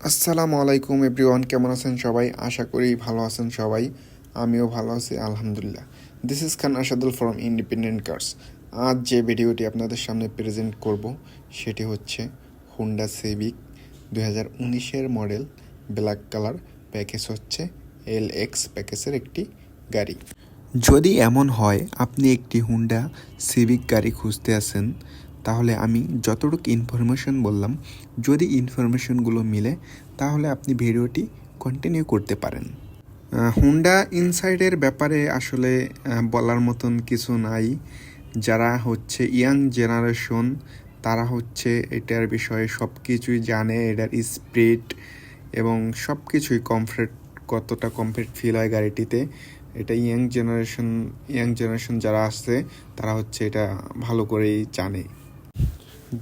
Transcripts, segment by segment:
আসসালামু আলাইকুম এভরিওয়ান, কেমন আছেন সবাই? আশা করি ভালো আছেন সবাই। আমিও ভালো আছি আলহামদুলিল্লাহ। This is Khan Asadul from independent cars. আজ যে ভিডিওটি আপনাদের সামনে প্রেজেন্ট করব সেটি হচ্ছে হুন্ডা সিভিক 2019-এর মডেল, ব্ল্যাক কালার, প্যাকেজ হচ্ছে LX প্যাকেজের একটি গাড়ি। যদি এমন হয় আপনি একটি হুন্ডা সিভিক গাড়ি খুঁজতে আছেন, তাহলে আমি যতটুকু ইনফরমেশন বললাম, যদি ইনফরমেশনগুলো মিলে তাহলে আপনি ভিডিওটি কন্টিনিউ করতে পারেন। হুন্ডা ইনসাইডের ব্যাপারে আসলে বলার মতন কিছু নাই। যারা হচ্ছে ইয়াং জেনারেশন তারা হচ্ছে এটার বিষয়ে সব কিছুই জানে, এটার স্পিড এবং সব কিছুই কমফর্ট, কতটা কমফর্ট ফিল হয় গাড়িটিতে, এটা ইয়াং জেনারেশন যারা আছে তারা হচ্ছে এটা ভালো করেই জানে।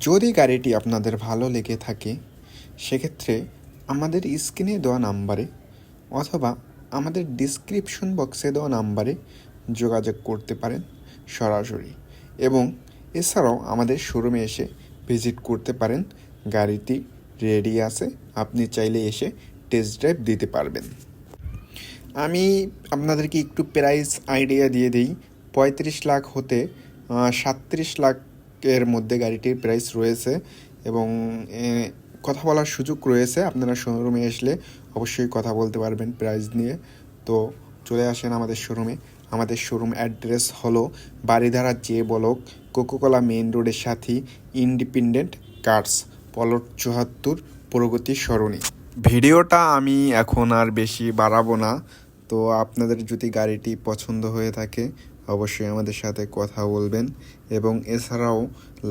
যদি গাড়িটি আপনাদের ভালো লেগে থাকে সেক্ষেত্রে আমাদের স্ক্রিনে দেওয়া নাম্বারে অথবা আমাদের ডিসক্রিপশন বক্সে দেওয়া নাম্বারে যোগাযোগ করতে পারেন সরাসরি, এবং এছাড়াও আমাদের শোরুমে এসে ভিজিট করতে পারেন। গাড়িটি রেডি আছে, আপনি চাইলে এসে টেস্ট ড্রাইভ দিতে পারবেন। আমি আপনাদেরকে একটু প্রাইস আইডিয়া দিয়ে দিই। 35 লাখ হতে 37 লাখের মধ্যে গাড়িটির প্রাইস রয়েছে এবং কথা বলার সুযোগ রয়েছে। আপনারা শোরুমে আসলে অবশ্যই কথা বলতে পারবেন প্রাইস নিয়ে। তো চলে আসেন আমাদের শোরুমে। আমাদের শোরুম অ্যাড্রেস হলো বারিধারা যে ব্লক, কোকোকোলা মেইন রোডের সাথে, ইন্ডিপেন্ডেন্ট কার্স, প্লট 74, প্রগতি সরণি। ভিডিওটা আমি এখন আর বেশি বাড়াবো না। তো আপনাদের যদি গাড়িটি পছন্দ হয়ে থাকে অবশ্যই আমাদের সাথে কথা বলবেন, এবং এছাড়াও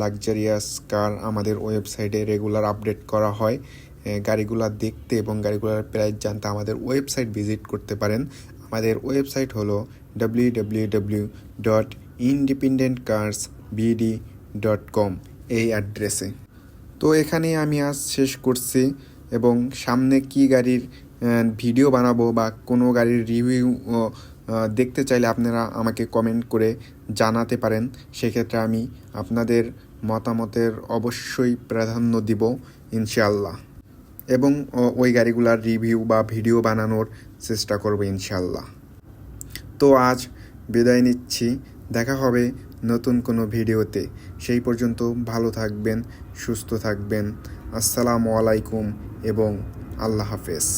লাক্সারিয়াস কার আমাদের ওয়েবসাইটে রেগুলার আপডেট করা হয়। গাড়িগুলো দেখতে এবং গাড়িগুলোর প্রাইস জানতে আমাদের ওয়েবসাইট ভিজিট করতে পারেন। আমাদের ওয়েবসাইট হলো www.independentcarsbd.com, এই অ্যাড্রেসে। তো এখানে আমি আজ শেষ করছি, এবং সামনে কি গাড়ির ভিডিও বানাবো বা কোনো গাড়ির রিভিউ দেখতে চাইলে আপনারা আমাকে কমেন্ট করে জানাতে পারেন। সেক্ষেত্রে আমি আপনাদের মতামতের অবশ্যই প্রাধান্য দিব ইনশাআল্লাহ, এবং ওই গাড়িগুলার রিভিউ বা ভিডিও বানানোর চেষ্টা করব ইনশাআল্লাহ। তো আজ বিদায় নিচ্ছি, দেখা হবে নতুন কোনো ভিডিওতে। সেই পর্যন্ত ভালো থাকবেন, সুস্থ থাকবেন। আসসালামু আলাইকুম এবং আল্লাহ হাফেজ।